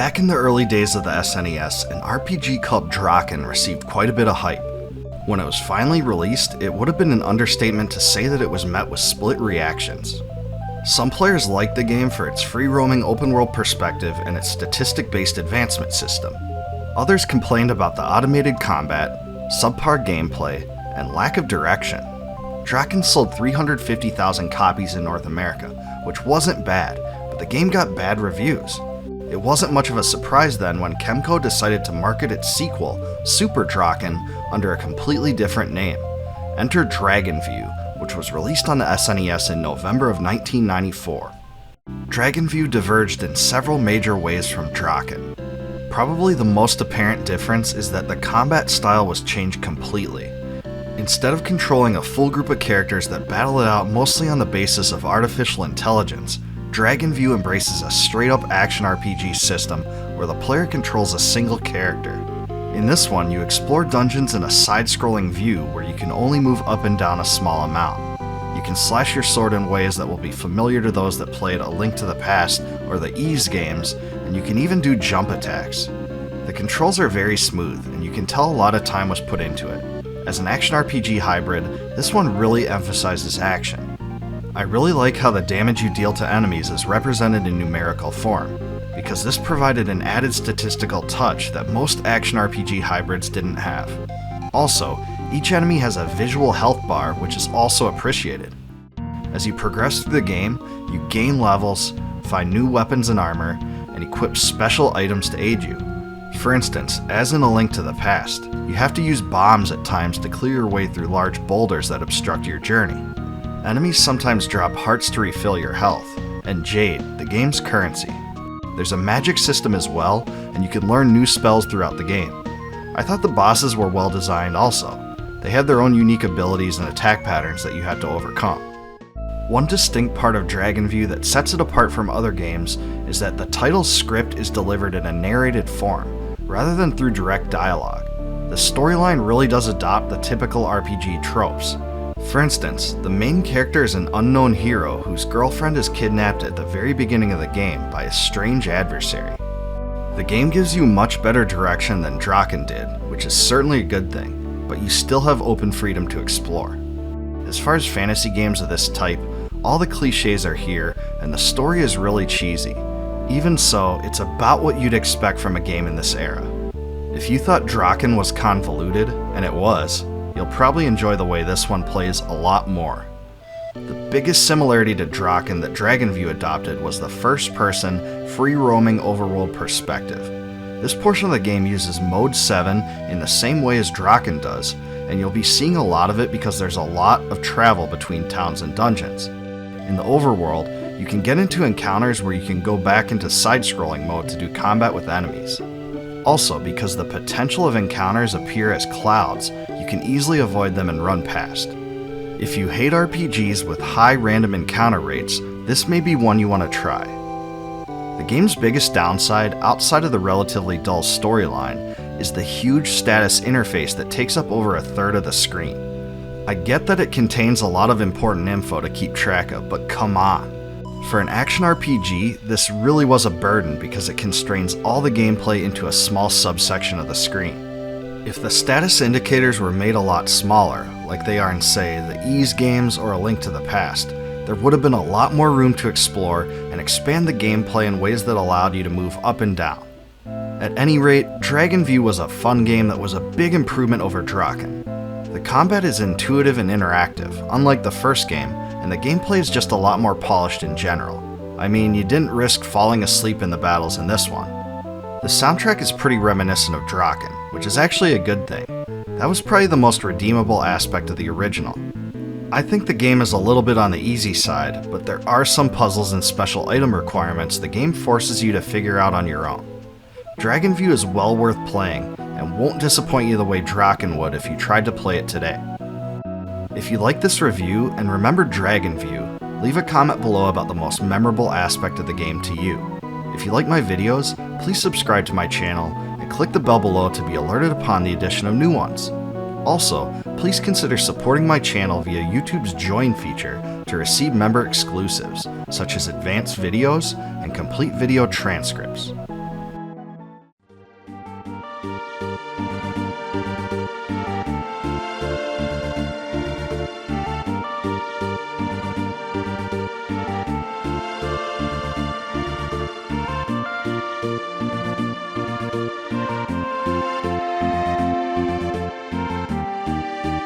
Back in the early days of the SNES, an RPG called Drakkhen received quite a bit of hype. When it was finally released, it would have been an understatement to say that it was met with split reactions. Some players liked the game for its free-roaming open-world perspective and its statistic-based advancement system. Others complained about the automated combat, subpar gameplay, and lack of direction. Drakkhen sold 350,000 copies in North America, which wasn't bad, but the game got bad reviews. It wasn't much of a surprise then when Kemco decided to market its sequel, Super Drakkhen, under a completely different name. Enter Dragonview, which was released on the SNES in November of 1994. Dragonview diverged in several major ways from Drakkhen. Probably the most apparent difference is that the combat style was changed completely. Instead of controlling a full group of characters that battle it out mostly on the basis of artificial intelligence, Dragonview embraces a straight-up action RPG system where the player controls a single character. In this one, you explore dungeons in a side-scrolling view where you can only move up and down a small amount. You can slash your sword in ways that will be familiar to those that played A Link to the Past or the Ys games, and you can even do jump attacks. The controls are very smooth, and you can tell a lot of time was put into it. As an action RPG hybrid, this one really emphasizes action. I really like how the damage you deal to enemies is represented in numerical form, because this provided an added statistical touch that most action RPG hybrids didn't have. Also, each enemy has a visual health bar, which is also appreciated. As you progress through the game, you gain levels, find new weapons and armor, and equip special items to aid you. For instance, as in A Link to the Past, you have to use bombs at times to clear your way through large boulders that obstruct your journey. Enemies sometimes drop hearts to refill your health, and jade, the game's currency. There's a magic system as well, and you can learn new spells throughout the game. I thought the bosses were well designed also. They had their own unique abilities and attack patterns that you had to overcome. One distinct part of Dragonview that sets it apart from other games is that the title's script is delivered in a narrated form, rather than through direct dialogue. The storyline really does adopt the typical RPG tropes. For instance, the main character is an unknown hero whose girlfriend is kidnapped at the very beginning of the game by a strange adversary. The game gives you much better direction than Drakkhen did, which is certainly a good thing, but you still have open freedom to explore. As far as fantasy games of this type, all the cliches are here, and the story is really cheesy. Even so, it's about what you'd expect from a game in this era. If you thought Drakkhen was convoluted, and it was, you'll probably enjoy the way this one plays a lot more. The biggest similarity to Drakkhen that Dragonview adopted was the first-person, free-roaming overworld perspective. This portion of the game uses Mode 7 in the same way as Drakkhen does, and you'll be seeing a lot of it because there's a lot of travel between towns and dungeons. In the Overworld, you can get into encounters where you can go back into side-scrolling mode to do combat with enemies. Also, because the potential of encounters appear as clouds, you can easily avoid them and run past. If you hate RPGs with high random encounter rates, this may be one you want to try. The game's biggest downside, outside of the relatively dull storyline, is the huge status interface that takes up over a third of the screen. I get that it contains a lot of important info to keep track of, but come on. For an action RPG, this really was a burden because it constrains all the gameplay into a small subsection of the screen. If the status indicators were made a lot smaller, like they are in, say, the Ys games or A Link to the Past, there would have been a lot more room to explore and expand the gameplay in ways that allowed you to move up and down. At any rate, Dragonview was a fun game that was a big improvement over Drakkhen. The combat is intuitive and interactive, unlike the first game, and the gameplay is just a lot more polished in general. I mean, you didn't risk falling asleep in the battles in this one. The soundtrack is pretty reminiscent of Drakkhen, which is actually a good thing. That was probably the most redeemable aspect of the original. I think the game is a little bit on the easy side, but there are some puzzles and special item requirements the game forces you to figure out on your own. Dragonview is well worth playing, and won't disappoint you the way Drakkhen would if you tried to play it today. If you like this review and remember Dragonview, leave a comment below about the most memorable aspect of the game to you. If you like my videos, please subscribe to my channel and click the bell below to be alerted upon the addition of new ones. Also, please consider supporting my channel via YouTube's Join feature to receive member exclusives, such as advanced videos and complete video transcripts.